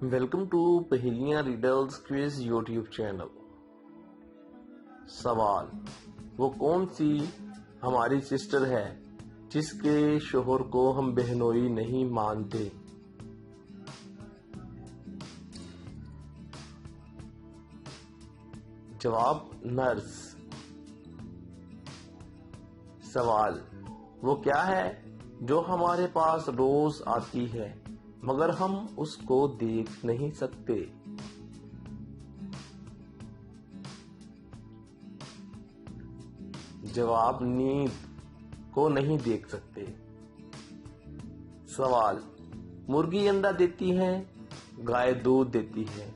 Welcome to پہیلیاں riddles quiz YouTube channel. سوال: وہ کون سی ہماری سسٹر ہے جس کے شوہر کو ہم بہنوئی نہیں مانتے؟ جواب: نرس۔ سوال: وہ کیا ہے جو ہمارے پاس روز آتی ہے مگر ہم اس کو دیکھ نہیں سکتے؟ جواب: نیند کو نہیں دیکھ سکتے۔ سوال: مرغی انڈا دیتی ہے، گائے دودھ دیتی ہے،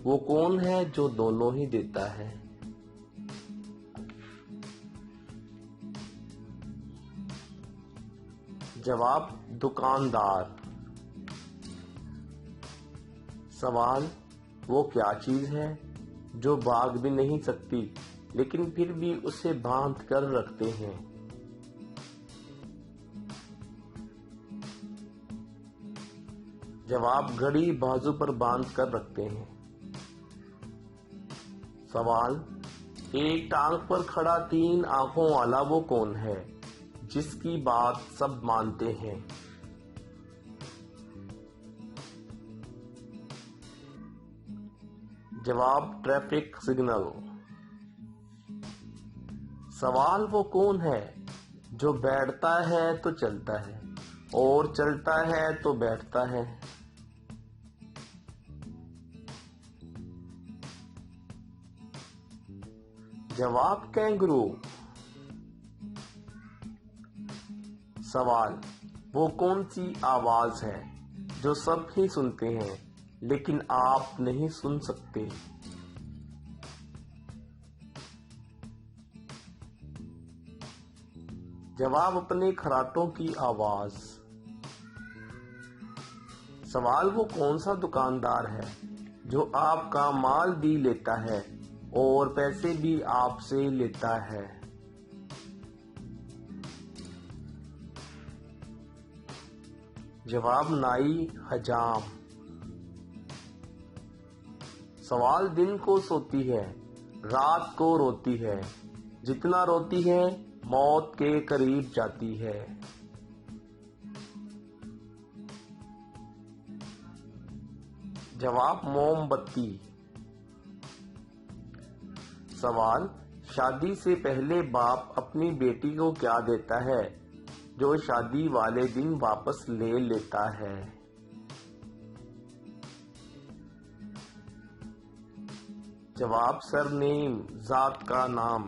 وہ کون ہے جو دونوں ہی دیتا ہے؟ جواب: دکاندار۔ سوال: وہ کیا چیز ہے جو بھاگ بھی نہیں سکتی لیکن پھر بھی اسے باندھ کر رکھتے ہیں؟ جواب: گھڑی بازو پر باندھ کر رکھتے ہیں۔ سوال: ایک ٹانگ پر کھڑا 3 آنکھوں والا وہ کون ہے جس کی بات سب مانتے ہیں؟ جواب: ٹریفک سگنل۔ سوال: وہ کون ہے جو بیٹھتا ہے تو چلتا ہے اور چلتا ہے تو بیٹھتا ہے؟ جواب: کینگرو۔ سوال: وہ کون سی آواز ہے جو سب ہی سنتے ہیں لیکن آپ نہیں سن سکتے؟ جواب: اپنے خراٹوں کی آواز۔ سوال: وہ کون سا دکاندار ہے جو آپ کا مال بھی لیتا ہے اور پیسے بھی آپ سے لیتا ہے؟ جواب: نائی حجام۔ سوال: دن کو سوتی ہے، رات کو روتی ہے، جتنا روتی ہے موت کے قریب جاتی ہے؟ جواب: موم بتی۔ سوال: شادی سے پہلے باپ اپنی بیٹی کو کیا دیتا ہے جو شادی والے دن واپس لے لیتا ہے؟ جواب: سر نیم، ذات کا نام۔